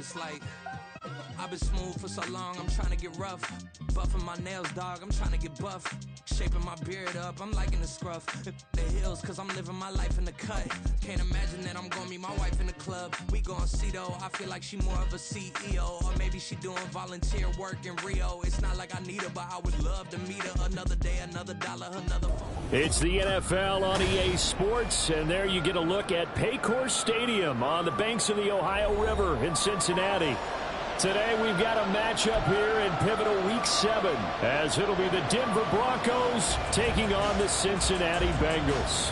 It's like I've been smooth for so long, I'm trying to get rough. Buffing my nails, dog, I'm trying to get buff. Shaping my beard up, I'm liking the scruff. The hills, cause I'm living my life in the cut. Can't imagine that I'm gonna meet my wife in the club. We gon' see though, I feel like she more of a CEO. Or maybe she doing volunteer work in Rio. It's not like I need her, but I would love to meet her. Another day, another dollar, another phone. It's the NFL on EA Sports, and there you get a look at Paycor Stadium on the banks of the Ohio River in Cincinnati. Today we've got a matchup here in pivotal Week 7, as it'll be the Denver Broncos taking on the Cincinnati Bengals.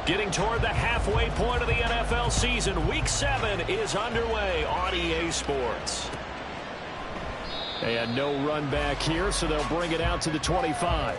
Getting toward the halfway point of the NFL season, Week 7 is underway on EA Sports. And no run back here, so they'll bring it out to the 25.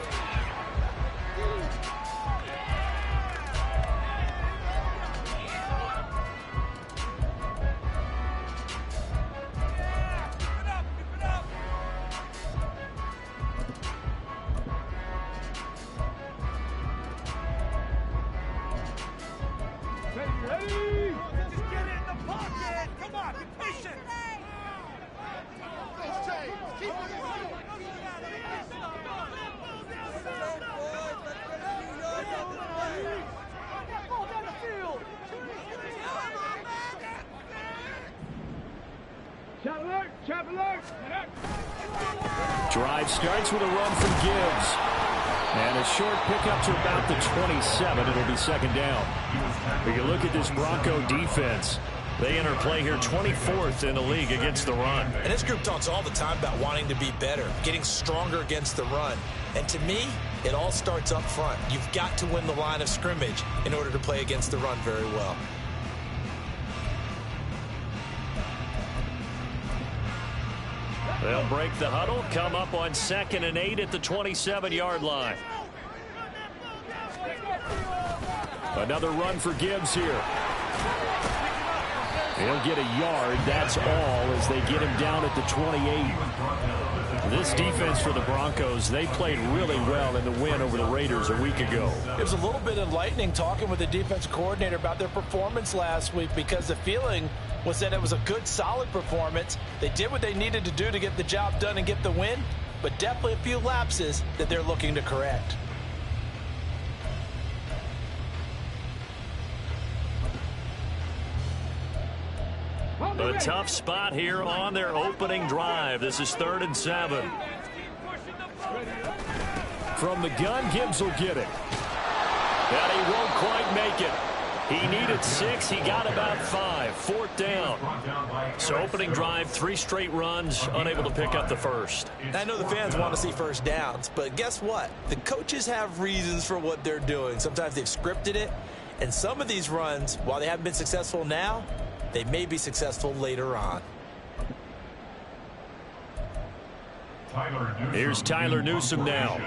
Drive starts with a run from Gibbs. And a short pickup to about the 27. It'll be second down. But you look at this Bronco defense. They enter play here 24th in the league against the run. And this group talks all the time about wanting to be better, getting stronger against the run. And to me, it all starts up front. You've got to win the line of scrimmage in order to play against the run very well. They'll break the huddle, come up on 2nd and 8 at the 27-yard line. Another run for Gibbs here. He'll get a yard, that's all, as they get him down at the 28. This defense for the Broncos, they played really well in the win over the Raiders a week ago. It was a little bit enlightening talking with the defense coordinator about their performance last week, because the feeling was that it was a good, solid performance. They did what they needed to do to get the job done and get the win, but definitely a few lapses that they're looking to correct. A tough spot here on their opening drive. This is 3rd and 7. From the gun, Gibbs will get it. And he won't quite make it. He needed 6. He got about 5. 4th down. So opening drive, 3 straight runs, unable to pick up the first. I know the fans want to see first downs, but guess what? The coaches have reasons for what they're doing. Sometimes they've scripted it, and some of these runs, while they haven't been successful now, they may be successful later on. Here's Tyler Newsome now.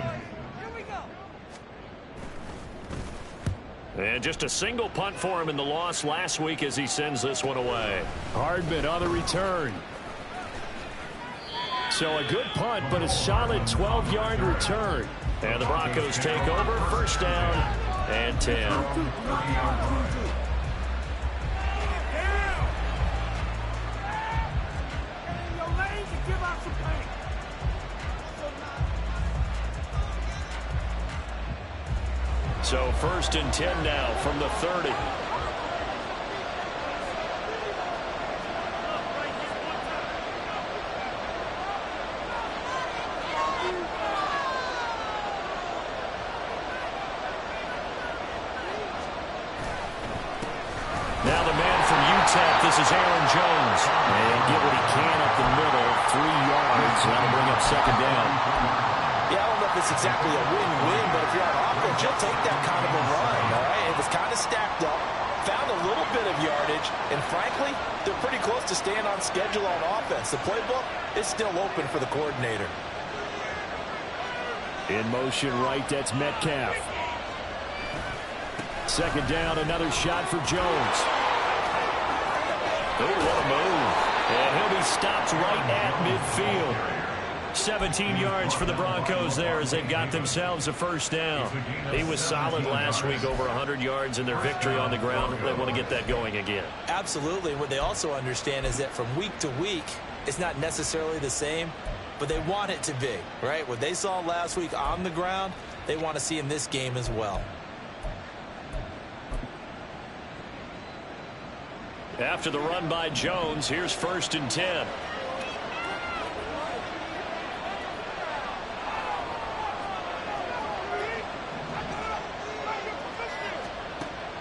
And just a single punt for him in the loss last week as he sends this one away. Hardman on the return. So a good punt, but a solid 12-yard return. And the Broncos take over, 1st down and 10. So 1st and 10 now from the 30. Now the man from UTEP, this is Aaron Jones. And get what he can up the middle, 3 yards. That'll bring up 2nd down. Yeah, I don't know if it's exactly a win-win, but if you're on offense, you'll take that kind of a run, all right? It was kind of stacked up, found a little bit of yardage, and frankly, they're pretty close to staying on schedule on offense. The playbook is still open for the coordinator. In motion right, that's Metcalf. 2nd down, another shot for Jones. Oh, what a move. And he'll be stopped right at midfield. 17 yards for the Broncos there as they've got themselves a first down. He was solid last week, over 100 yards in their victory on the ground. They want to get that going again. Absolutely. What they also understand is that from week to week, it's not necessarily the same, but they want it to be, right? What they saw last week on the ground, they want to see in this game as well. After the run by Jones, here's 1st and 10.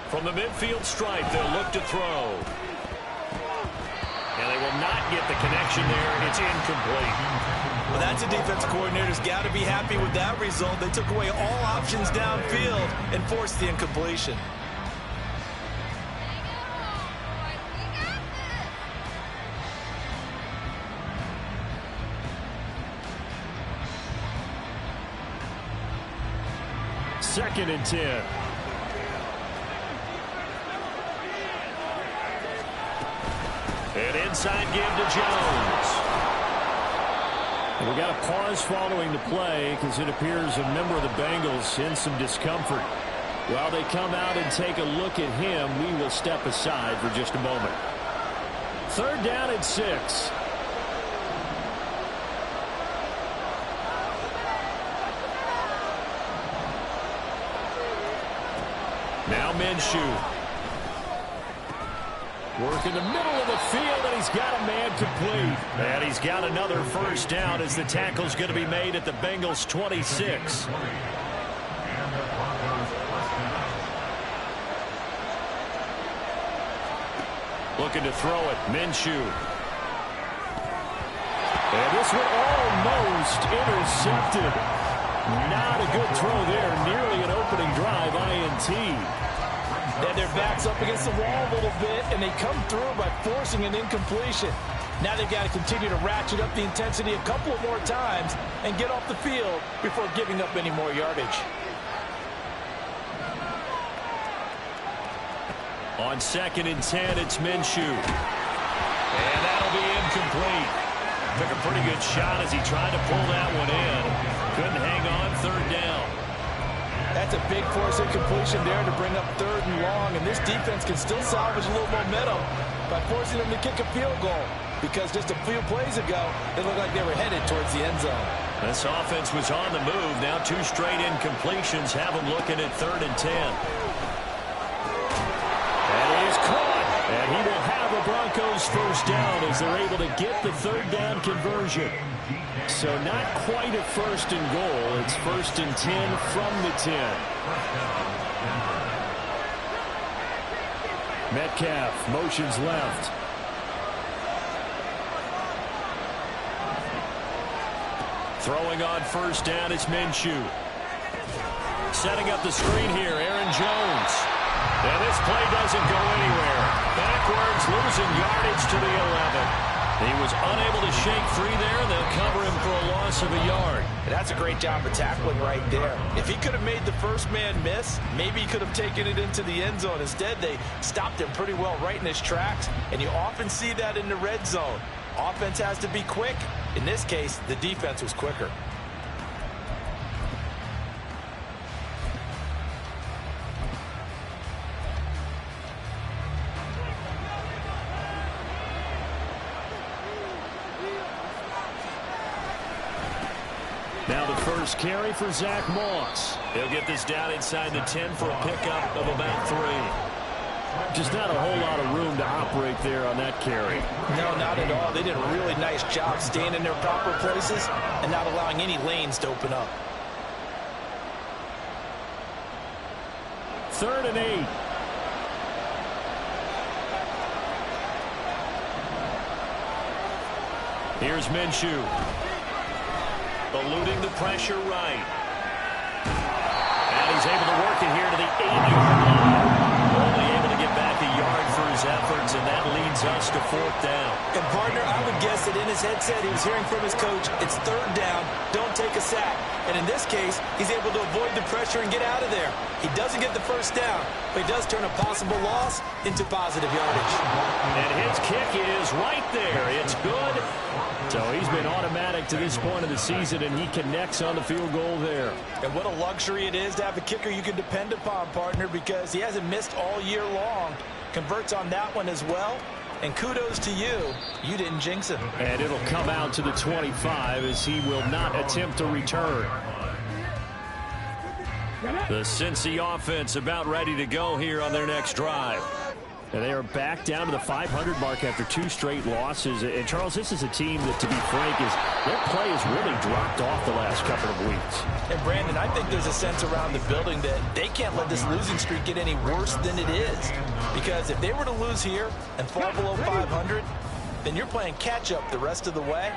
From the midfield stripe, they'll look to throw. And they will not get the connection there. It's incomplete. Well, that's a defense coordinator's got to be happy with that result. They took away all options downfield and forced the incompletion. Second and 10. An inside give to Jones. We got a pause following the play because it appears a member of the Bengals in some discomfort. While they come out and take a look at him, we will step aside for just a moment. 3rd down and 6. Now Minshew. Work in the middle of the field, and he's got a man complete. And he's got another first down as the tackle's going to be made at the Bengals' 26. Looking to throw it, Minshew. And this one almost intercepted. Not a good throw there. Nearly an opening drive, INT. And their backs up against the wall a little bit, and they come through by forcing an incompletion. Now they've got to continue to ratchet up the intensity a couple of more times and get off the field before giving up any more yardage. On 2nd and 10, it's Minshew. And that'll be incomplete. Took a pretty good shot as he tried to pull that one in. Couldn't hang on, 3rd down. That's a big force incompletion there to bring up 3rd and long, and this defense can still salvage a little momentum by forcing them to kick a field goal, because just a few plays ago, it looked like they were headed towards the end zone. This offense was on the move. Now 2 straight incompletions have them looking at 3rd and 10. That is caught, and he will have a Broncos first down as they're able to get the 3rd down conversion. So not quite a 1st and goal. It's 1st and 10 from the 10. Metcalf motions left. Throwing on 1st down, it's Minshew. Setting up the screen here, Aaron Jones. And this play doesn't go anywhere. Backwards, losing yardage to the 11. He was unable to shake free there, and they'll cover him for a loss of a yard. And that's a great job of tackling right there. If he could have made the first man miss, maybe he could have taken it into the end zone. Instead, they stopped him pretty well right in his tracks, and you often see that in the red zone. Offense has to be quick. In this case, the defense was quicker. Now the first carry for Zach Moss. He'll get this down inside the 10 for a pickup of about 3. Just not a whole lot of room to operate there on that carry. No, not at all. They did a really nice job staying in their proper places and not allowing any lanes to open up. 3rd and 8. Here's Minshew. Eluding the pressure right. And he's able to work it here to the 8-yard line. Only able to get back a yard for his efforts, and that leads us gets to 4th down. And, partner, I would guess that in his headset he was hearing from his coach, it's 3rd down, don't take a sack. And in this case, he's able to avoid the pressure and get out of there. He doesn't get the 1st down, but he does turn a possible loss into positive yardage. And his kick is right there. It's good. So he's been automatic to this point of the season, and he connects on the field goal there. And what a luxury it is to have a kicker you can depend upon, partner, because he hasn't missed all year long. Converts on that one as well. And kudos to you. You didn't jinx him. And it'll come out to the 25 as he will not attempt to return. The Cincy offense about ready to go here on their next drive. And they are back down to the 500 mark after 2 straight losses. And, Charles, this is a team that, to be frank, their play has really dropped off the last couple of weeks. And, Brandon, I think there's a sense around the building that they can't let this losing streak get any worse than it is. Because if they were to lose here and fall below 500, then you're playing catch-up the rest of the way.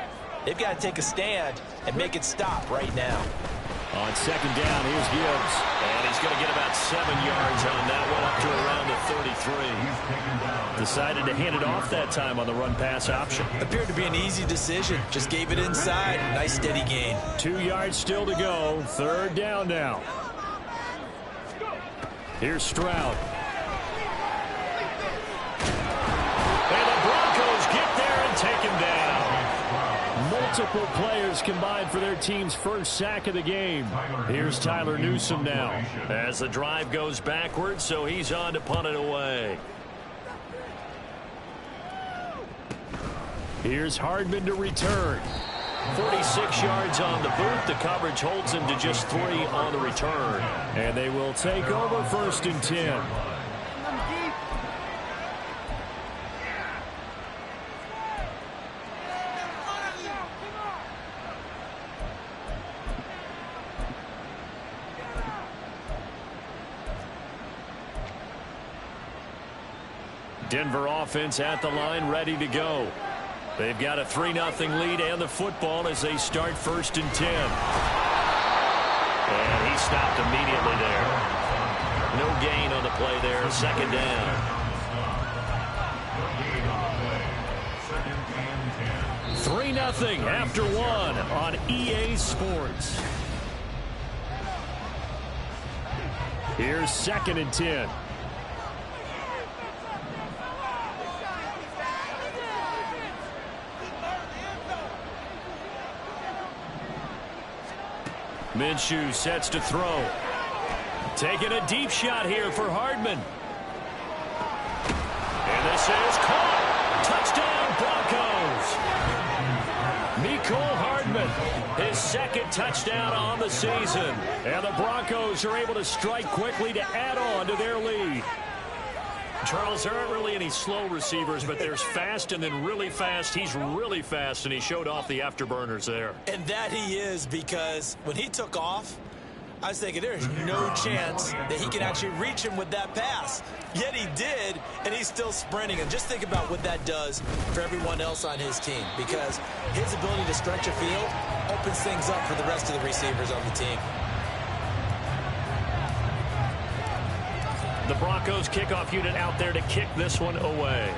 They've got to take a stand and make it stop right now. On 2nd down, here's Gibbs. And he's going to get about 7 yards on that one, up to around the 33. Decided to hand it off that time on the run-pass option. Appeared to be an easy decision. Just gave it inside. Nice steady gain. 2 yards still to go. 3rd down now. Here's Stroud. And the Broncos get there and take him down. Multiple players combined for their team's 1st sack of the game. Here's Tyler Newsome now as the drive goes backwards, so he's on to punt it away. Here's Hardman to return. 46 yards on the boot. The coverage holds him to just 3 on the return. And they will take over 1st and 10. Denver offense at the line, ready to go. They've got a 3-0 lead and the football as they start 1st and 10. And he stopped immediately there. No gain on the play there, 2nd down. 3-0 after 1 on EA Sports. Here's 2nd and 10. Minshew sets to throw. Taking a deep shot here for Hardman. And this is caught. Touchdown, Broncos. Mecole Hardman, his 2nd touchdown on the season. And the Broncos are able to strike quickly to add on to their lead. Charles, there aren't really any slow receivers, but there's fast and then really fast. He's really fast, and he showed off the afterburners there. And that he is, because when he took off, I was thinking there's no chance that he can actually reach him with that pass. Yet he did, and he's still sprinting. And just think about what that does for everyone else on his team, because his ability to stretch a field opens things up for the rest of the receivers on the team. The Broncos kickoff unit out there to kick this one away.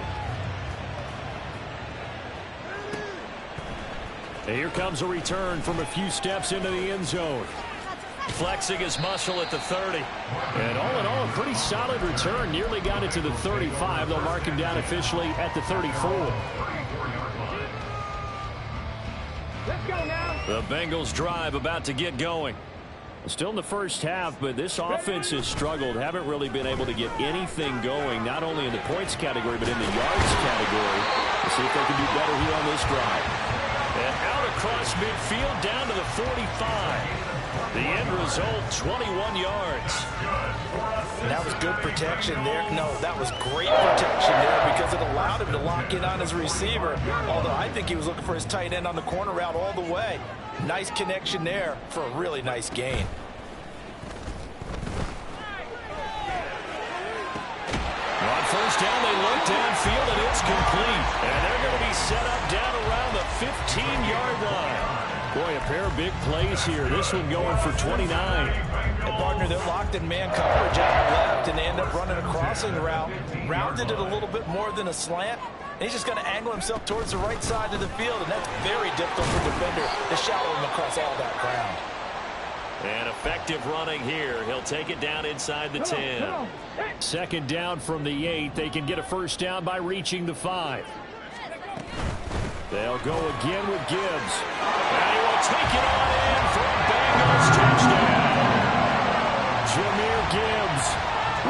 And here comes a return from a few steps into the end zone. Flexing his muscle at the 30. And all in all, a pretty solid return. Nearly got it to the 35. They'll mark him down officially at the 34. Let's go now. The Bengals drive about to get going. Still in the 1st half, but this offense has struggled. Haven't really been able to get anything going, not only in the points category, but in the yards category. We'll see if they can do better here on this drive. And out across midfield, down to the 45. The end result, 21 yards. That was good protection there. No, that was great protection there because it allowed him to lock in on his receiver. Although I think he was looking for his tight end on the corner route all the way. Nice connection there for a really nice gain. On 1st down, they look downfield, and it's complete. And they're going to be set up down around the 15-yard line. Boy, a pair of big plays here. This one going for 29. And, partner, they're locked in man coverage out left, and they end up running a crossing route. Rounded it a little bit more than a slant. And he's just going to angle himself towards the right side of the field, and that's very difficult for a defender to shadow him across all that ground. And effective running here. He'll take it down inside the 10. Second down from the 8. They can get a first down by reaching the 5. They'll go again with Gibbs. And he will take it on in for a Bengals touchdown. Jahmyr Gibbs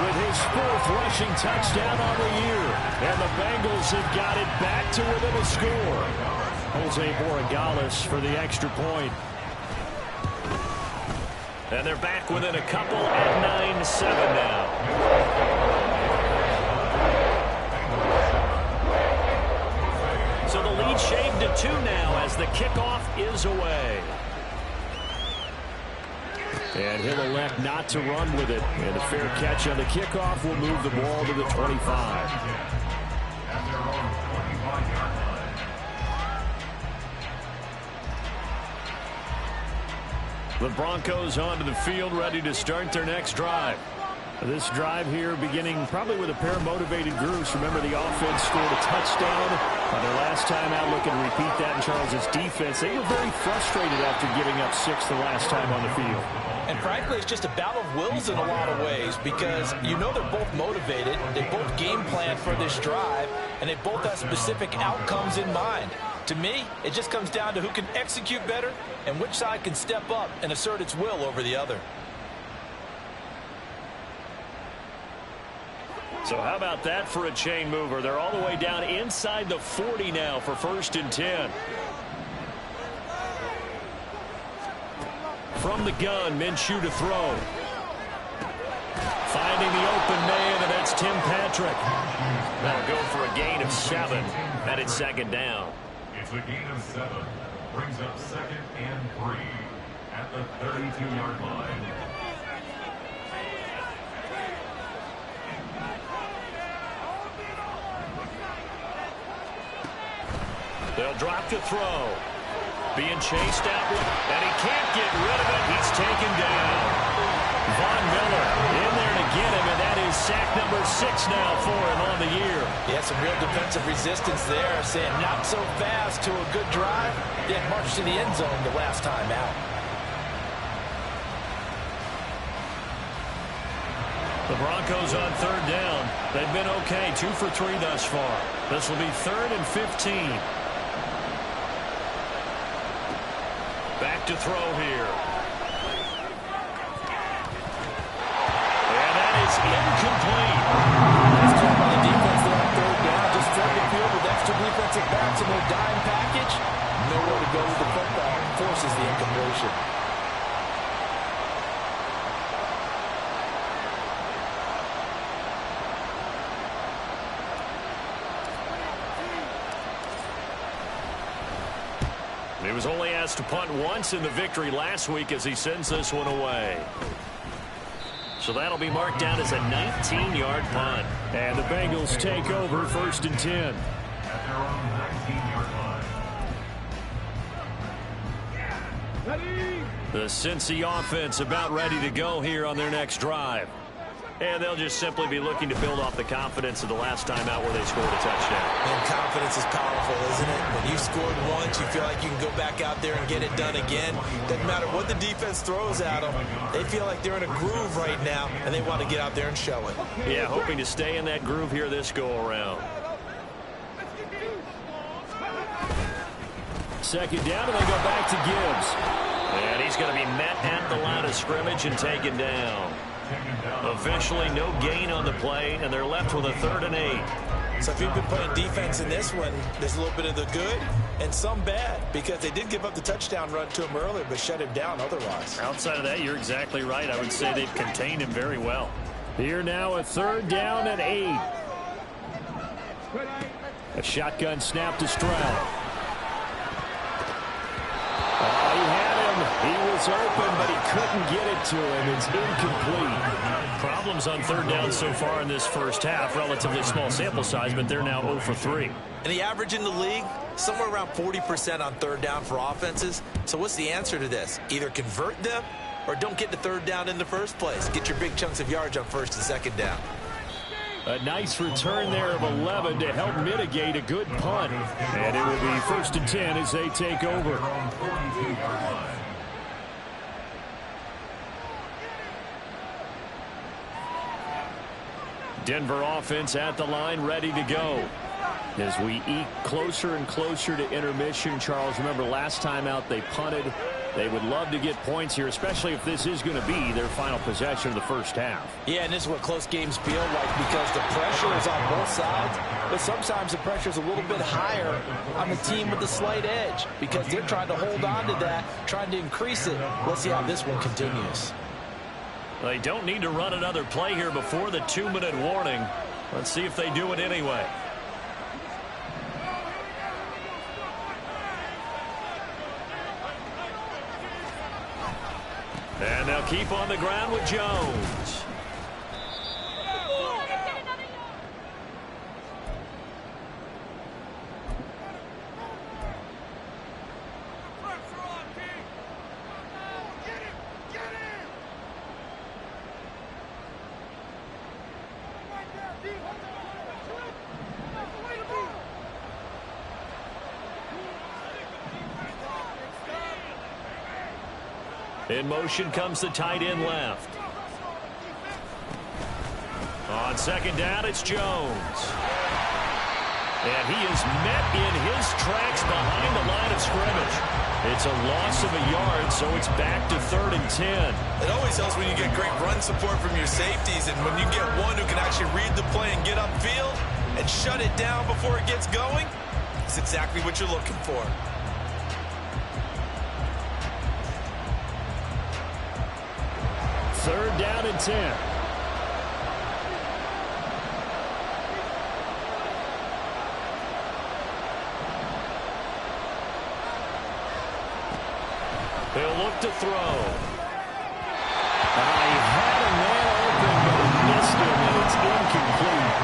with his 4th rushing touchdown on the year. And the Bengals have got it back to within a score. Jose Borregales for the extra point. And they're back within a couple at 9-7 now. So the lead shaved to 2 now as the kickoff is away. And he'll elect not to run with it. And a fair catch on the kickoff will move the ball to the 25. The Broncos onto the field, ready to start their next drive. This drive here beginning probably with a pair of motivated groups. Remember, the offense scored a touchdown on their last time out. Looking to repeat that in Charles' defense. They were very frustrated after giving up 6 the last time on the field. And frankly, it's just a battle of wills in a lot of ways because you know they're both motivated. They both game plan for this drive, and they both have specific outcomes in mind. To me, it just comes down to who can execute better and which side can step up and assert its will over the other. So how about that for a chain mover? They're all the way down inside the 40 now for 1st and 10. From the gun, Minshew to throw. Finding the open man, and that's Tim Patrick. That'll go for a gain of 7. That is 2nd down. It's a gain of 7. Brings up 2nd and 3 at the 32-yard line. They'll drop to throw. Being chased outward, and he can't get rid of it. He's taken down. Von Miller in there to get him, and that is sack number 6 now for him on the year. Yeah, some real defensive resistance there, saying not so fast to a good drive, yet marched to the end zone the last time out. The Broncos on 3rd down. They've been okay, 2 for 3 thus far. This will be 3rd and 15. Back to throw here. And that is incomplete. Nice job by the defense there on 3rd down. Just flood the field with extra defensive backs in their dime package. Nowhere to go with the football. Forces the incompletion. He was only asked to punt once in the victory last week as he sends this one away. So that'll be marked down as a 19-yard punt. And the Bengals take over 1st and 10. At their own 19-yard line. The Cincy offense about ready to go here on their next drive. And they'll just simply be looking to build off the confidence of the last time out where they scored a touchdown. And confidence is powerful, isn't it? When you scored once, you feel like you can go back out there and get it done again. Doesn't matter what the defense throws at them. They feel like they're in a groove right now, and they want to get out there and show it. Yeah, hoping to stay in that groove here this go-around. 2nd down, and they go back to Gibbs. And he's going to be met at the line of scrimmage and taken down. Officially no gain on the play, and they're left with a 3rd and 8. So if you've been playing defense in this one, there's a little bit of the good and some bad, because they did give up the touchdown run to him earlier, but shut him down otherwise. Outside of that, you're exactly right. I would say they've contained him very well. Here now a 3rd down and 8. A shotgun snap to Stroud. He had him. He was open, but he couldn't get it to him. It's incomplete. Problems on 3rd down so far in this first half. Relatively small sample size, but they're now 0 for 3. And the average in the league, somewhere around 40% on 3rd down for offenses. So what's the answer to this? Either convert them or don't get to 3rd down in the first place. Get your big chunks of yards on 1st and 2nd down. A nice return there of 11 to help mitigate a good punt. And it will be 1st and 10 as they take over. Denver offense at the line, ready to go. As we eke closer and closer to intermission, Charles, remember last time out they punted. They would love to get points here, especially if this is going to be their final possession of the first half. Yeah, and this is what close games feel like because the pressure is on both sides, but sometimes the pressure is a little bit higher on the team with the slight edge because they're trying to hold on to that, trying to increase it. Let's see how this one continues. They don't need to run another play here before the 2-minute warning. Let's see if they do it anyway. And they'll keep on the ground with Jones. In motion comes the tight end left. On second down, it's Jones. And he is met in his tracks behind the line of scrimmage. It's a loss of a yard, so it's back to 3rd and 10. It always helps when you get great run support from your safeties, and when you get one who can actually read the play and get upfield and shut it down before it gets going, it's exactly what you're looking for. Third down and 10. He'll look to throw. He had a man open, but he missed him, and it's incomplete.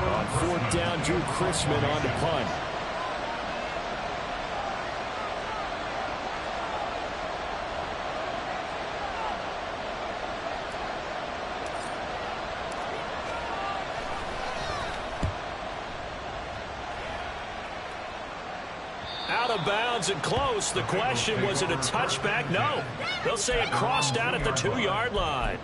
On 4th down, Drew Chrisman on the punt. Out of bounds and close. The question, was it a touchback? No. They'll say it crossed out at the 2-yard line.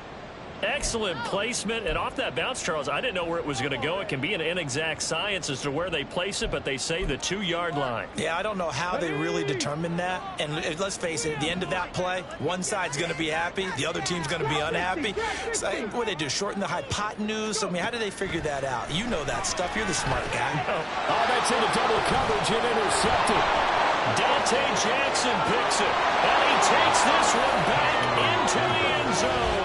Excellent placement, and off that bounce, Charles, I didn't know where it was going to go. It can be an inexact science as to where they place it, but they say the 2-yard line. Yeah, I don't know how they really determined that. And let's face it, at the end of that play, one side's going to be happy, the other team's going to be unhappy. So what do they do, shorten the hypotenuse? I mean, how do they figure that out? You know that stuff. You're the smart guy. Oh, that's into double coverage and intercepted. Dante Jackson picks it, and he takes this one back into the end zone.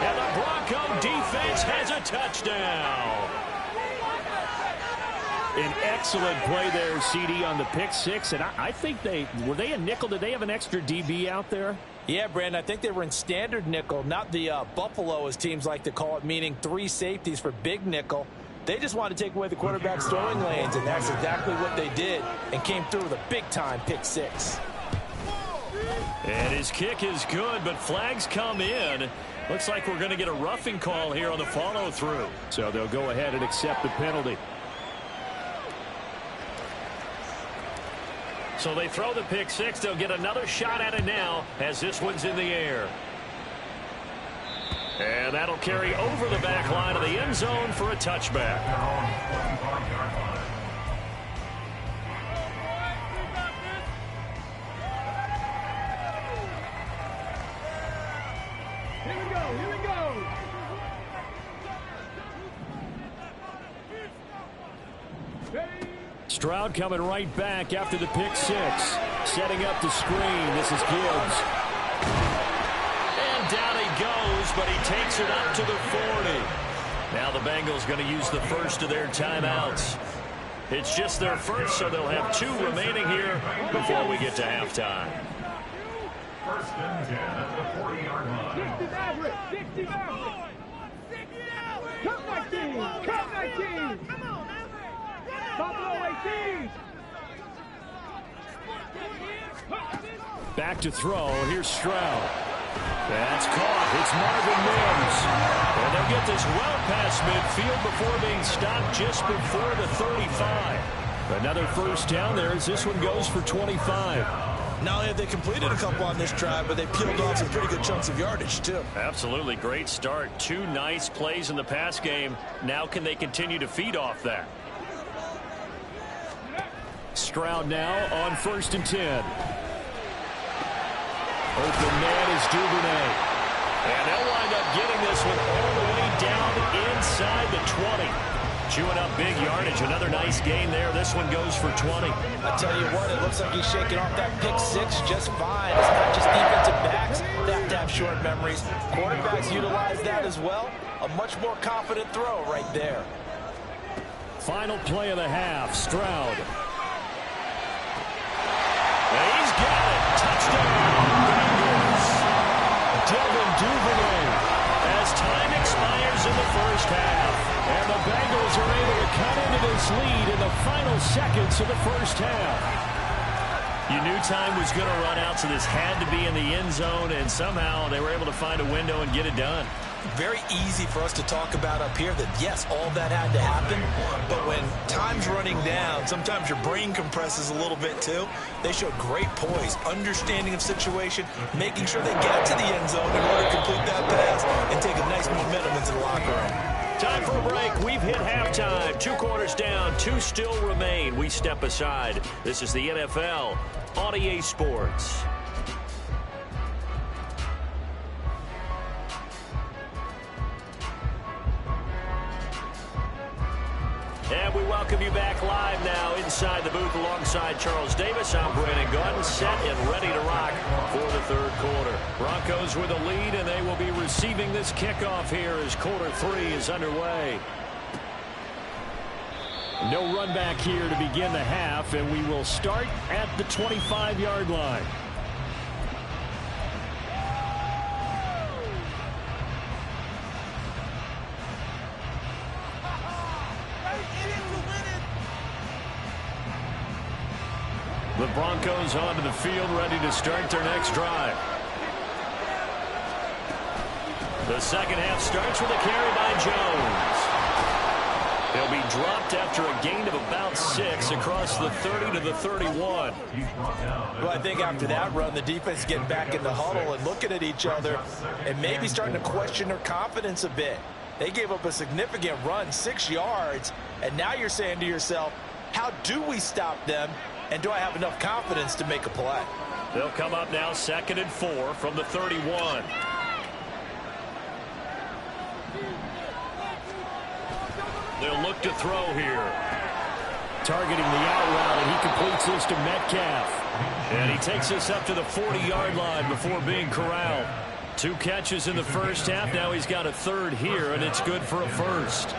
And the Bronco defense has a touchdown. An excellent play there, CD, on the pick six. And I think were they a nickel? Did they have an extra DB out there? Yeah, Brandon, I think they were in standard nickel, not the Buffalo, as teams like to call it, meaning 3 safeties for big nickel. They just wanted to take away the quarterback's throwing lanes, and that's exactly what they did, and came through with a big-time pick six. And his kick is good, but flags come in. Looks like we're going to get a roughing call here on the follow-through. So they'll go ahead and accept the penalty. So they throw the pick six. They'll get another shot at it now as this one's in the air. And that'll carry over the back line of the end zone for a touchback. Here we go. Stroud coming right back after the pick six. Setting up the screen. This is Gibbs. And down he goes, but he takes it up to the 40. Now the Bengals going to use the first of their timeouts. It's just their first, so they'll have 2 remaining here before we get to halftime. First and 10 at the 40-yard line. 60 Maverick! 60 Maverick! Come 19! Come 19! Buffalo 18! Back to throw. Here's Stroud. That's caught. It's Marvin Mims. And they'll get this well past midfield before being stopped just before the 35. Another first down there as this one goes for 25. Not only have they completed a couple on this drive, but they peeled off some pretty good chunks of yardage, too. Absolutely great start. 2 nice plays in the pass game. Now can they continue to feed off that? Stroud now on first and 10. Open man is Duvernay. And they'll wind up getting this one all the way down inside the 20. Chewing up big yardage. Another nice gain there. This one goes for 20. I tell you what, it looks like he's shaking off that pick six just fine. It's not just defensive backs that have to have short memories. Quarterbacks utilize that as well. A much more confident throw right there. Final play of the half. Stroud. And he's got it. Touchdown. Bengals. Devin Duvernay. As time expires in the first half. And the Bengals are able to cut into this lead in the final seconds of the first half. You knew time was going to run out, so this had to be in the end zone, and somehow they were able to find a window and get it done. Very easy for us to talk about up here that, yes, all that had to happen, but when time's running down, sometimes your brain compresses a little bit too. They showed great poise, understanding of situation, making sure they get to the end zone in order to complete that pass and take a nice momentum into the locker room. Time for a break. We've hit halftime. 2 quarters down. 2 still remain. We step aside. This is the NFL on EA Sports. And we welcome you back live now inside the booth alongside Charles Davis. I'm Brandon Gordon, set and ready to rock for the third quarter. Broncos with a lead, and they will be receiving this kickoff here as quarter 3 is underway. No run back here to begin the half, and we will start at the 25-yard line. The Broncos onto the field, ready to start their next drive. The second half starts with a carry by Jones. He'll be dropped after a gain of about 6 across the 30 to the 31. Well, I think after that run, the defense is getting back in the huddle and looking at each other and maybe starting to question their confidence a bit. They gave up a significant run, 6 yards, and now you're saying to yourself, how do we stop them? And do I have enough confidence to make a play? They'll come up now 2nd and 4 from the 31. They'll look to throw here. Targeting the out route, and he completes this to Metcalf. And he takes this up to the 40-yard line before being corralled. 2 catches in the first half. Now he's got a third here, and it's good for a first.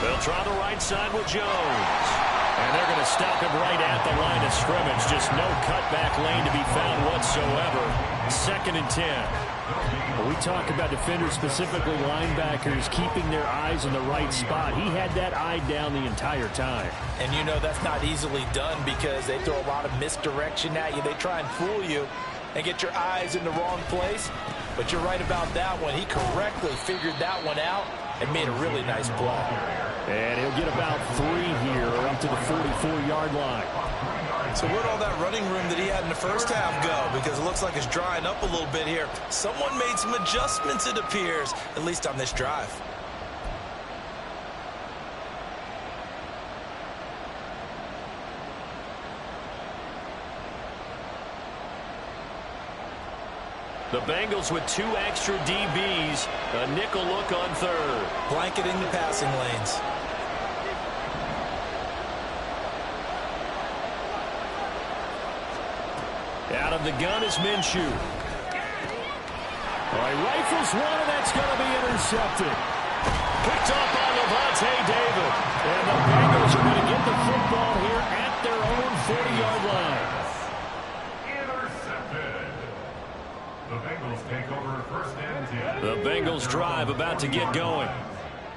They'll try the right side with Jones. And they're going to stop him right at the line of scrimmage. Just no cutback lane to be found whatsoever. 2nd and 10. When we talk about defenders, specifically linebackers, keeping their eyes in the right spot. He had that eye down the entire time. And you know that's not easily done because they throw a lot of misdirection at you. They try and fool you and get your eyes in the wrong place. But you're right about that one. He correctly figured that one out and made a really nice play. And he'll get about 3 here, up to the 44-yard line. So where'd all that running room that he had in the first half go? Because it looks like it's drying up a little bit here. Someone made some adjustments, it appears, at least on this drive. The Bengals with 2 extra DBs, a nickel look on third. Blanketing the passing lanes. Out of the gun is Minshew. All right, rifles one, and that's going to be intercepted. Picked up by Levante David. And the Bengals are going to get get the football here at their own 40-yard line. Intercepted. The Bengals take over first and 10. The Bengals drive about to get going.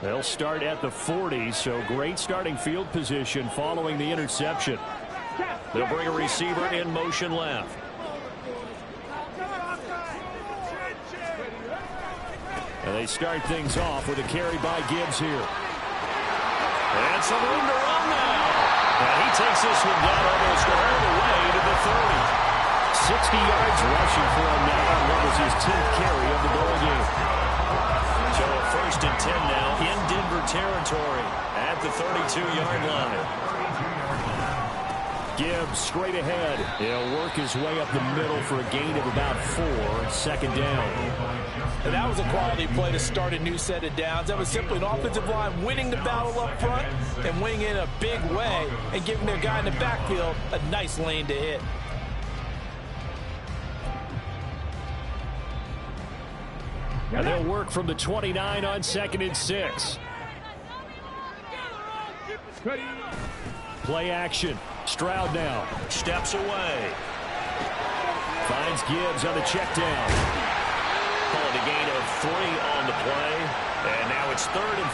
They'll start at the 40, so great starting field position following the interception. They'll bring a receiver in motion left. And they start things off with a carry by Gibbs here. And some room to run now. And he takes this one down almost all the way to the 30. 60 yards rushing for him now on what was his 10th carry of the ball game. So a first and 10 now in Denver territory at the 32-yard line. Gibbs straight ahead. He'll work his way up the middle for a gain of about 4. Second down. And that was a quality play to start a new set of downs. That was simply an offensive line winning the battle up front and winning in a big way and giving their guy in the backfield a nice lane to hit. And they'll work from the 29 on 2nd and 6. Play action. Stroud now. Steps away. Finds Gibbs on the check down. Calling a gain of 3 on the play. And now it's 3rd and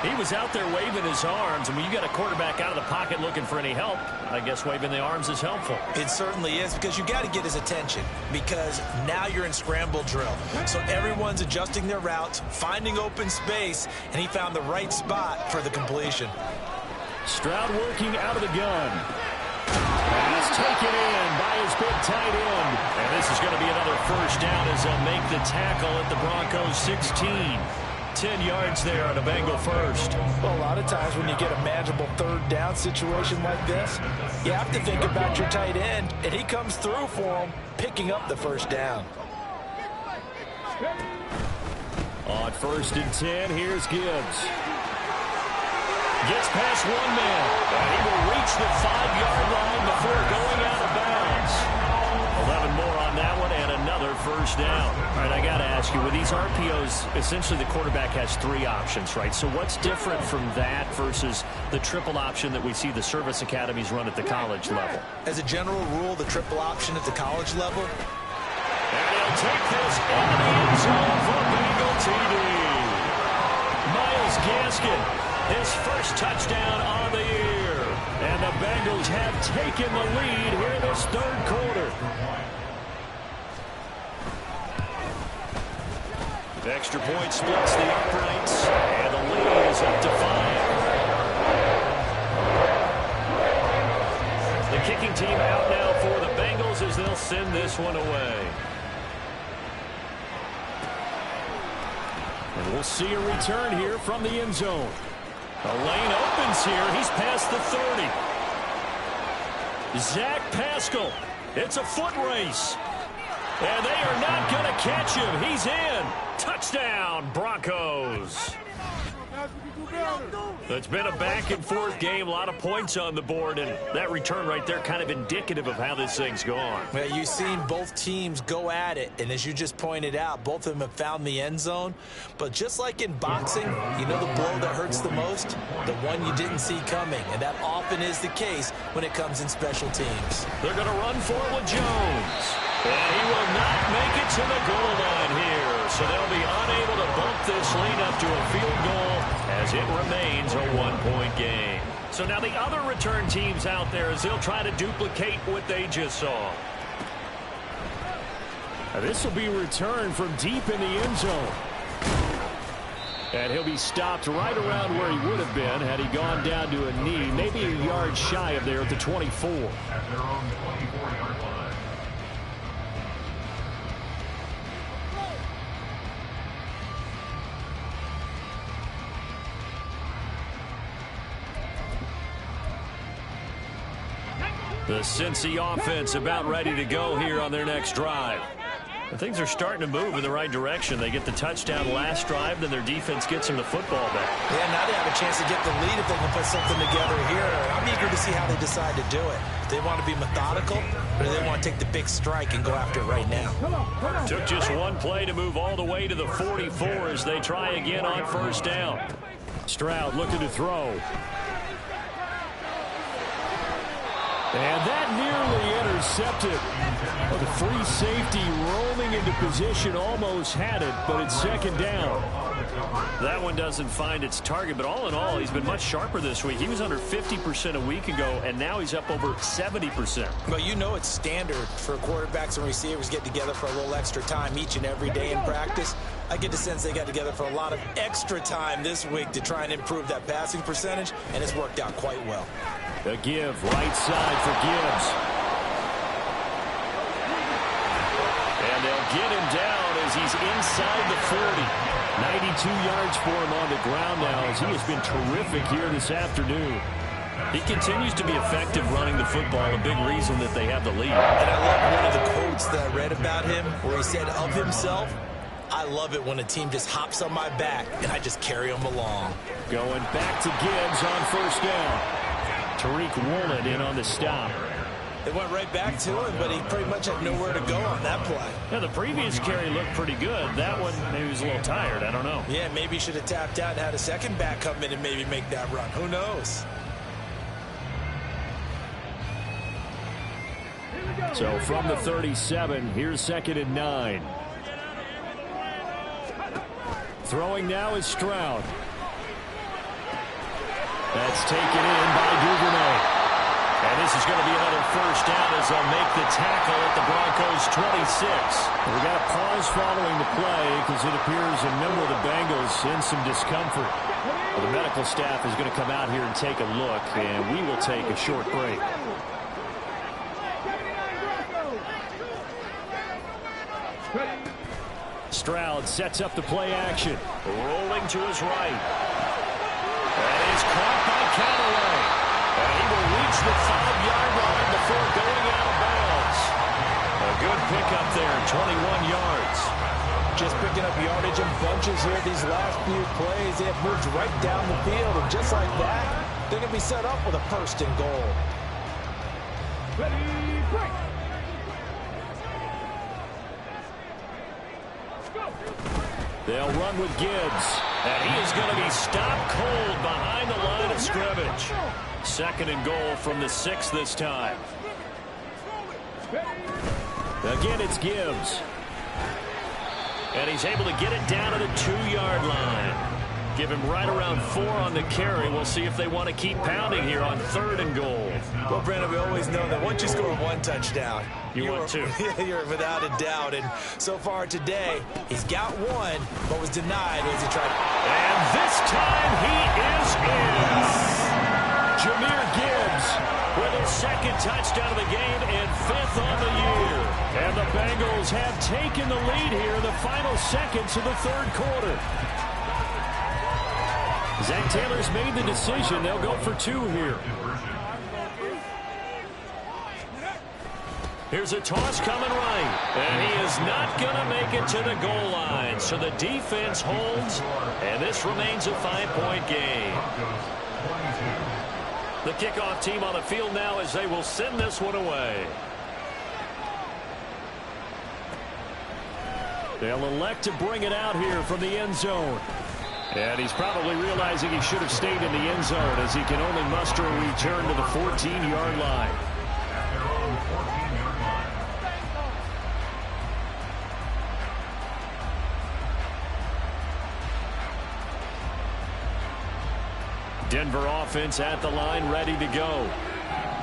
4. He was out there waving his arms. And when you got a quarterback out of the pocket looking for any help, I guess waving the arms is helpful. It certainly is, because you got to get his attention, because now you're in scramble drill. So everyone's adjusting their routes, finding open space, and he found the right spot for the completion. Stroud working out of the gun. And he's taken in by his big tight end. And this is going to be another first down as they'll make the tackle at the Broncos 16. 10 yards there on a Bengal first. Well, a lot of times when you get a manageable 3rd down situation like this, you have to think about your tight end, and he comes through for him, picking up the first down. On 1st and 10, here's Gibbs. Gets past one man, and he will reach the 5-yard line before going out of bounds. 11 more on that one, and another first down. All right, I got to ask you, with these RPOs, essentially the quarterback has 3 options, right? So what's different from that versus the triple option that we see the service academies run at the college level? As a general rule, the triple option at the college level. And he'll take this into the end zone for a Bengal TD. Myles Gaskin, his first touchdown on the year. And the Bengals have taken the lead here in this 3rd quarter. The extra point splits the uprights, and the lead is up to 5. The kicking team out now for the Bengals as they'll send this one away. And we'll see a return here from the end zone. The lane opens here. He's past the 30. Zach Pascal. It's a foot race. And they are not going to catch him. He's in. Touchdown, Broncos. It's been a back-and-forth game, a lot of points on the board, and that return right there kind of indicative of how this thing's gone. Well, you've seen both teams go at it, and as you just pointed out, both of them have found the end zone. But just like in boxing, you know the blow that hurts the most? The one you didn't see coming, and that often is the case when it comes in special teams. They're going to run for it with Jones. And he will not make it to the goal line here. So they'll be unable to bump this lead up to a field goal as it remains a 1-point game. So now the other return teams out there as they'll try to duplicate what they just saw. Now this will be returned from deep in the end zone. And he'll be stopped right around where he would have been had he gone down to a knee, maybe a yard shy of there at the 24. At their own 24-yard line. The Cincy offense about ready to go here on their next drive. And things are starting to move in the right direction. They get the touchdown last drive, then their defense gets them the football back. Yeah, now they have a chance to get the lead if they can put something together here. I'm eager to see how they decide to do it. Do they want to be methodical, or do they want to take the big strike and go after it right now? Took just one play to move all the way to the 44 as they try again on first down. Stroud looking to throw. And that nearly intercepted. Well, the free safety rolling into position almost had it, but it's second down. That one doesn't find its target, but all in all, he's been much sharper this week. He was under 50% a week ago, and now he's up over 70%. Well, you know it's standard for quarterbacks and receivers get together for a little extra time each and every day in practice. I get the sense they got together for a lot of extra time this week to try and improve that passing percentage, and it's worked out quite well. A give, right side for Gibbs. And they'll get him down as he's inside the 40. 92 yards for him on the ground now as he has been terrific here this afternoon. He continues to be effective running the football, a big reason that they have the lead. And I love one of the quotes that I read about him where he said of himself, "I love it when a team just hops on my back and I just carry them along." Going back to Gibbs on first down. Tariq Woolen in on the stop. They went right back to him, but he pretty much had nowhere to go on that play. Yeah, the previous carry looked pretty good. That one, maybe he was a little tired. I don't know. Yeah, maybe he should have tapped out and had a second back come in and maybe make that run. Who knows? So from the 37, here's 2nd and 9. Throwing now is Stroud. That's taken in by Duvernay. And this is going to be another first down as they'll make the tackle at the Broncos' 26. We got a pause following the play because it appears a member of the Bengals in some discomfort. Well, the medical staff is going to come out here and take a look, and we will take a short break. Stroud sets up the play action. Rolling to his right. That is caught by Callaway. And he will reach the 5-yard line before going out of bounds. A good pickup there, 21 yards. Just picking up yardage in bunches here these last few plays. They have moved right down the field, and just like that, they're going to be set up with a 1st and goal. Ready, break. They'll run with Gibbs. And he is going to be stopped cold behind the line of scrimmage. 2nd and goal from the 6 this time. Again, it's Gibbs. And he's able to get it down to the 2-yard line. Give him right around 4 on the carry. We'll see if they want to keep pounding here on 3rd and goal. Well, Brandon, we always know that once you score 1 touchdown, you're 2. You're without a doubt. And so far today, he's got 1, but was denied as he tried. And this time he is in. Jahmyr Gibbs with his 2nd touchdown of the game and 5th on the year. And the Bengals have taken the lead here in the final seconds of the 3rd quarter. Zach Taylor's made the decision. They'll go for 2 here. Here's a toss coming right. And he is not going to make it to the goal line. So the defense holds, and this remains a 5-point game. The kickoff team on the field now as they will send this one away. They'll elect to bring it out here from the end zone. And he's probably realizing he should have stayed in the end zone as he can only muster a return to the 14-yard line. Denver offense at the line, ready to go.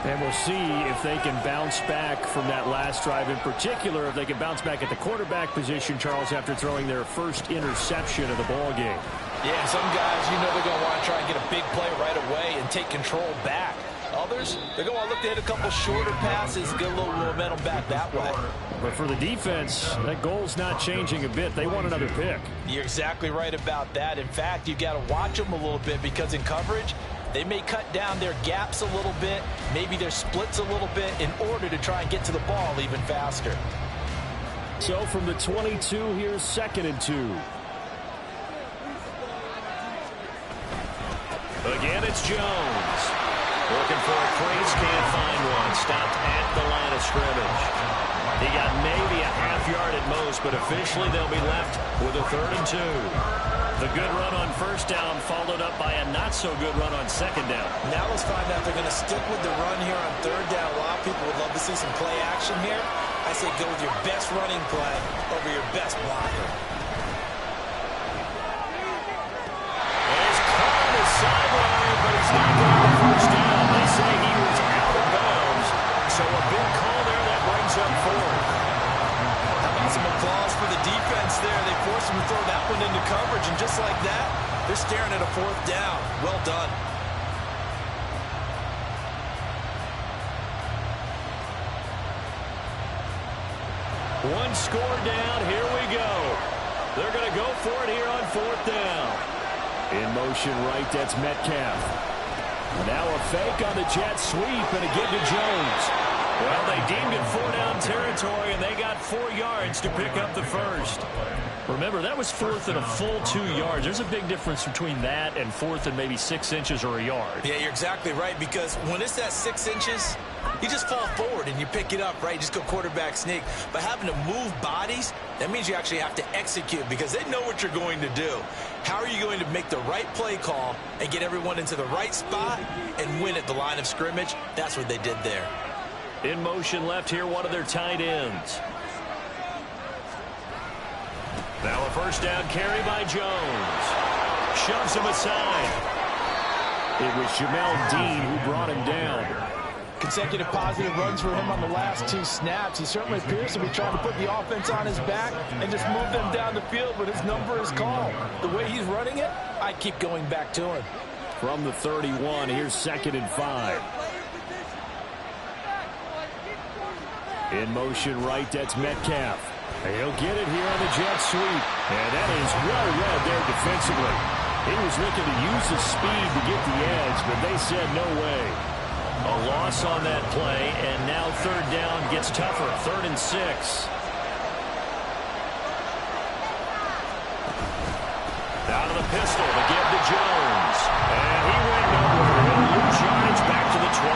And we'll see if they can bounce back from that last drive. In particular, if they can bounce back at the quarterback position, Charles, after throwing their first interception of the ball game. Yeah, some guys, you know they're going to want to try and get a big play right away and take control back. Others, they're going to want to look to hit a couple shorter passes, get a little momentum back that way. But for the defense, that goal's not changing a bit. They want another pick. You're exactly right about that. In fact, you got to watch them a little bit because in coverage, they may cut down their gaps a little bit, maybe their splits a little bit in order to try and get to the ball even faster. So from the 22, here's 2nd and 2. Again, it's Jones. Looking for a crease, can't find one. Stopped at the line of scrimmage. He got maybe a half yard at most, but officially they'll be left with a 3rd and 2. The good run on 1st down followed up by a not-so-good run on 2nd down. Now let's find out if they're going to stick with the run here on 3rd down. A lot of people would love to see some play action here. I say go with your best running play over your best blocker. He's caught on his sideline, but he's not getting the first down. They say he was out of bounds, so a big call there that brings up 4th. How about some applause for the defense there? They forced him to throw that one into coverage, and just like that, they're staring at a 4th down. Well done. One score down. Here we go. They're going to go for it here on 4th down. In motion right, that's Metcalf. Now a fake on the jet sweep and a give to Jones. Well, they deemed it 4-down territory, and they got 4 yards to pick up the first. Remember, that was 4th and a full 2 yards. There's a big difference between that and 4th and maybe 6 inches or a yard. Yeah, you're exactly right, because when it's that 6 inches, you just fall forward and you pick it up, right? You just go quarterback sneak. But having to move bodies, that means you actually have to execute because they know what you're going to do. How are you going to make the right play call and get everyone into the right spot and win at the line of scrimmage? That's what they did there. In motion left here, one of their tight ends. Now a first down carry by Jones. Shoves him aside. It was Jamel Dean who brought him down. Consecutive positive runs for him on the last 2 snaps. He certainly appears to be trying to put the offense on his back and just move them down the field, but his number is called. The way he's running it, I keep going back to him. From the 31, here's 2nd and 5. In motion right, that's Metcalf. He'll get it here on the jet sweep. And that is well read there defensively. He was looking to use his speed to get the edge, but they said no way. A loss on that play, and now 3rd down gets tougher. 3rd and 6. Out of the pistol to give to Jones. And he went nowhere. He'll lose yardage back to the 29.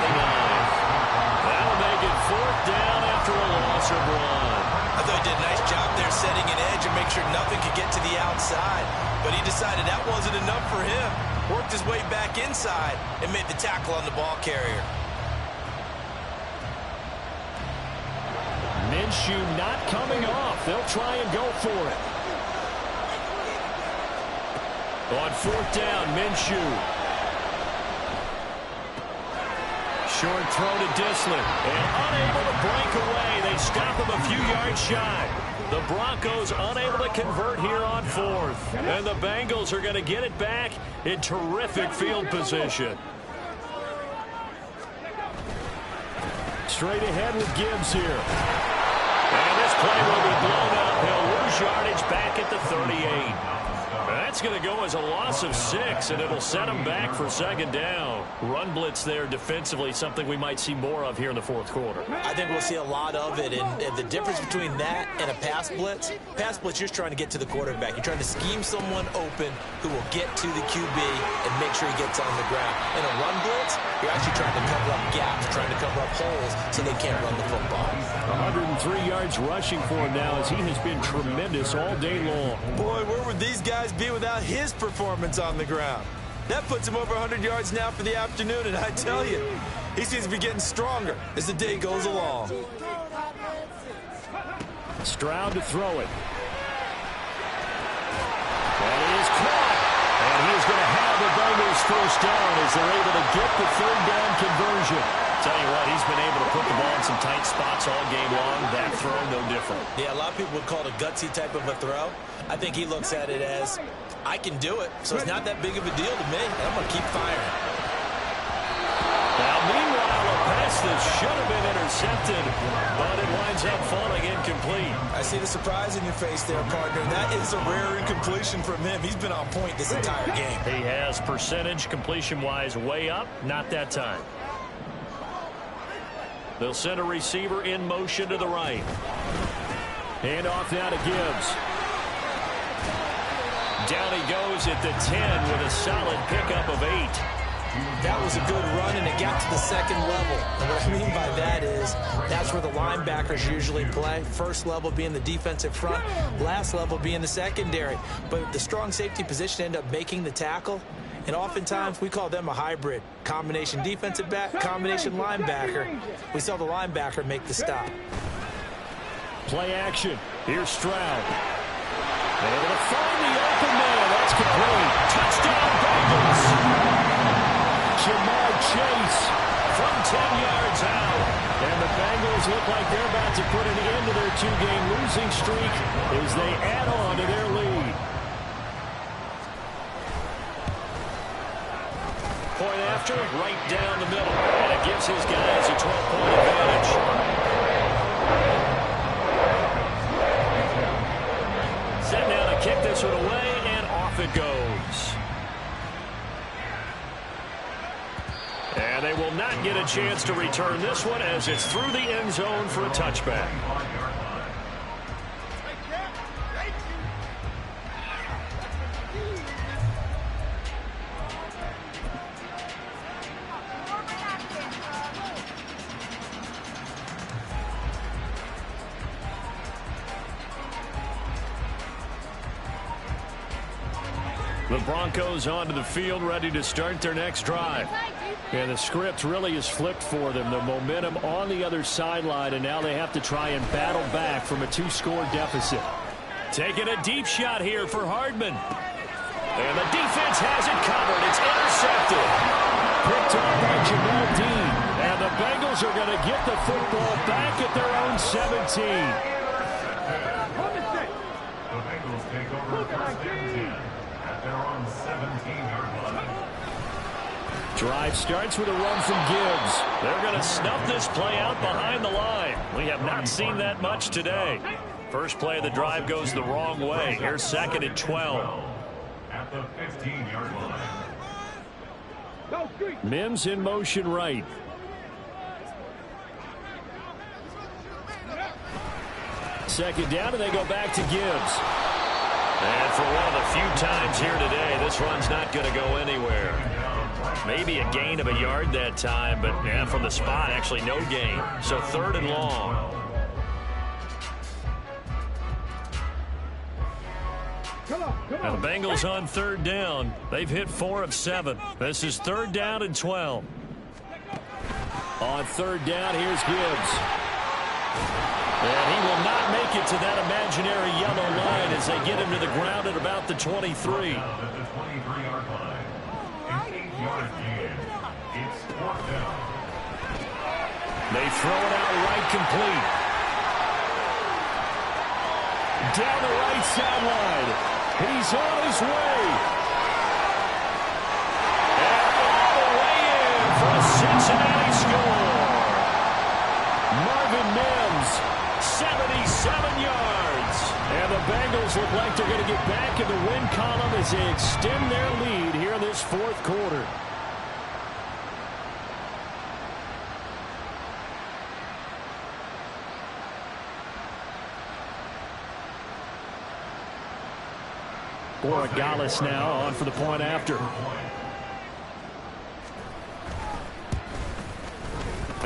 That'll make it 4th down after a loss of 1. I thought he did a nice job there setting an edge and make sure nothing could get to the outside. But he decided that wasn't enough for him. Worked his way back inside and made the tackle on the ball carrier. Minshew not coming off. They'll try and go for it. On 4th down, Minshew. Short throw to Dissler. And unable to break away. They stop him a few yards shy. The Broncos unable to convert here on 4th. And the Bengals are going to get it back in terrific field position. Straight ahead with Gibbs here. And this play will be blown up. He'll lose yardage back at the 38. That's going to go as a loss of 6, and it'll set him back for 2nd down. Run blitz there defensively, something we might see more of here in the 4th quarter. I think we'll see a lot of it, and the difference between that and a pass blitz, you're just trying to get to the quarterback. You're trying to scheme someone open who will get to the QB and make sure he gets on the ground. In a run blitz, you're actually trying to cover up gaps, trying to cover up holes so they can't run the football. 103 yards rushing for him now as he has been tremendous all day long. Boy, where would these guys be without his performance on the ground? That puts him over 100 yards now for the afternoon, and I tell you, he seems to be getting stronger as the day goes along. Stroud to throw it. And it is caught. And he's going to have the Bengals first down as they're able to get the 3rd down conversion. Tell you what, he's been able to put the ball in some tight spots all game long. That throw, no different. Yeah, a lot of people would call it a gutsy type of a throw. I think he looks at it as, I can do it, so it's not that big of a deal to me, and I'm going to keep firing. Now, meanwhile, a pass that should have been intercepted, but it winds up falling incomplete. I see the surprise in your face there, partner. That is a rare incompletion from him. He's been on point this entire game. He has percentage completion-wise way up, not that time. They'll send a receiver in motion to the right. Hand off now to Gibbs. Down he goes at the 10 with a solid pickup of 8. That was a good run, and it got to the 2nd level. And what I mean by that is that's where the linebackers usually play. First level being the defensive front, last level being the secondary. But the strong safety position ended up making the tackle. And oftentimes, we call them a hybrid. Combination defensive back, combination linebacker. We saw the linebacker make the stop. Play action. Here's Stroud. Able to find the open man. That's complete. Touchdown, Bengals. Jamar Chase from 10 yards out. And the Bengals look like they're about to put an end to their 2-game losing streak as they add on to their lead. Point after, right down the middle. And it gives his guys a 12-point advantage. Set now to kick this one away, and off it goes. And they will not get a chance to return this one as it's through the end zone for a touchback. The Broncos onto the field, ready to start their next drive. And the script really is flipped for them. The momentum on the other sideline, and now they have to try and battle back from a 2-score deficit. Taking a deep shot here for Hardman. And the defense has it covered. It's intercepted. Picked up by Jamel Dean. And the Bengals are going to get the football back at their own 17. The Bengals take over first and 10 at their own 17-yard line. Drive starts with a run from Gibbs. They're going to snuff this play out behind the line. We have not seen that much today. First play of the drive goes the wrong way. Here's 2nd and 12. At the 15-yard line. Mims in motion right. Second down, and they go back to Gibbs. And for one of the few times here today, this run's not going to go anywhere. Maybe a gain of a yard that time, but yeah, from the spot, actually no gain. So 3rd and long. Now the Bengals on 3rd down. They've hit 4 of 7. This is 3rd down and 12. On 3rd down, here's Gibbs. And he will not make it to that imaginary yellow line as they get him to the ground at about the 23. At the 23-yard line. An 8-yard gain. It's 4th down. They throw it out right complete. Down the right sideline. He's on his way. And all the way in for a Cincinnati score. Marvin Mims, 77 yards. And the Bengals look like they're going to get back in the win column as they extend their lead here in this 4th quarter. Borregales now on for the point after.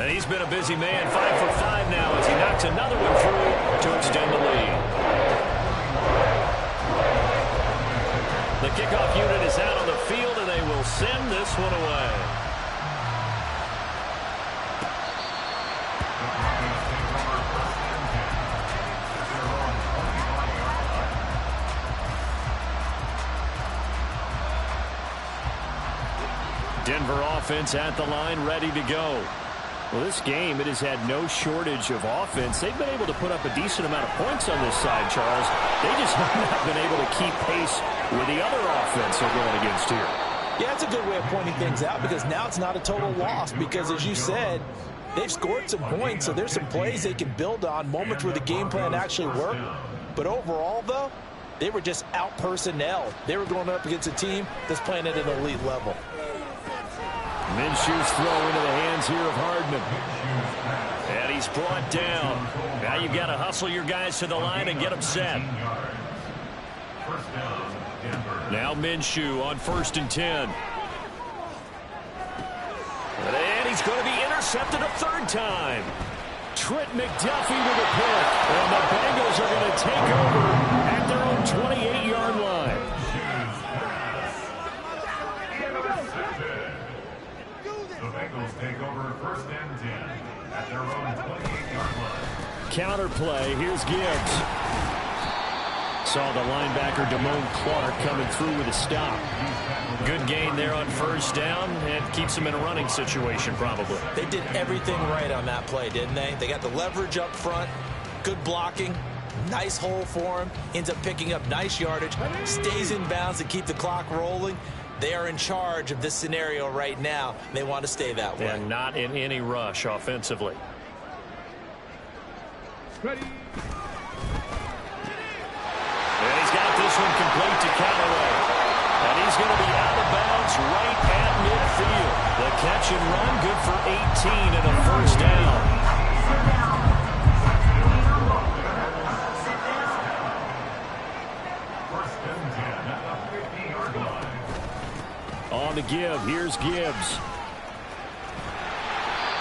And he's been a busy man, 5 for 5 now as he knocks another one through to extend the lead. The kickoff unit is out on the field, and they will send this one away. Denver offense at the line, ready to go. Well, this game, it has had no shortage of offense. They've been able to put up a decent amount of points on this side, Charles. They just have not been able to keep pace with the other offense they're going against here. Yeah, it's a good way of pointing things out because now it's not a total loss because, as you said, they've scored some points, so there's some plays they can build on, moments where the game plan actually worked. But overall, though, they were just out-personnel. They were going up against a team that's playing at an elite level. Minshew's throw into the hands here of Hardman. And he's brought down. Now you've got to hustle your guys to the line and get them set. Now Minshew on 1st and 10. And he's going to be intercepted a 3rd time. Trent McDuffie with a pick. And the Bengals are going to take over at their own 28-yard line. The Bengals take over 1st and 10 at their own 28-yard line. Counter play. Here's Gibbs. Saw the linebacker Damone Clark coming through with a stop. Good gain there on 1st down, and keeps them in a running situation probably. They did everything right on that play, didn't they? They got the leverage up front, good blocking, nice hole for him, ends up picking up nice yardage, stays in bounds to keep the clock rolling. They are in charge of this scenario right now. They want to stay that way. And not in any rush offensively. Ready. And he's got this one complete to Callaway. And he's going to be out of bounds right at midfield. The catch and run good for 18 and a 1st down. First and 10 at the 50-yard line. On the give. Here's Gibbs.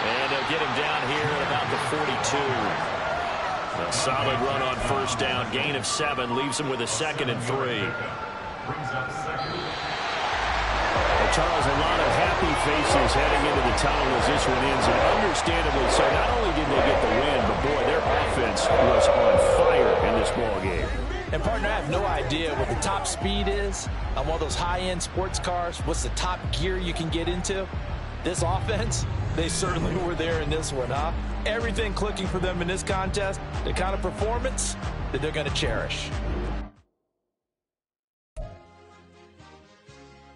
And they'll get him down here at about the 42. A solid run on 1st down. Gain of 7 leaves him with a 2nd and 3. Brings up 2nd. Well, Charles, a lot of happy faces heading into the tunnel as this one ends, and understandably so. Not only did they get the win, but boy, their offense was on fire in this ball game. And, partner, I have no idea what the top speed is on one of those high-end sports cars. What's the top gear you can get into? This offense, they certainly were there in this one, huh? Everything clicking for them in this contest, the kind of performance that they're going to cherish.